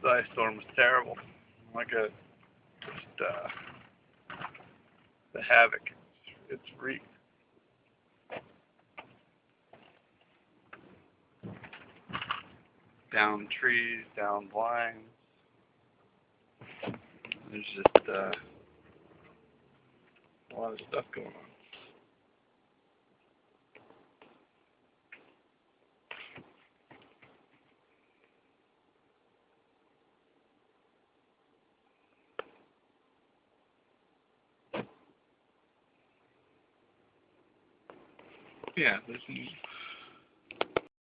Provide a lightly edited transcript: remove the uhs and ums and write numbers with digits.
ice storm was terrible. Like a just the havoc it's wreaked. Down trees, down blinds. There's just a lot of stuff going on. Yeah, there's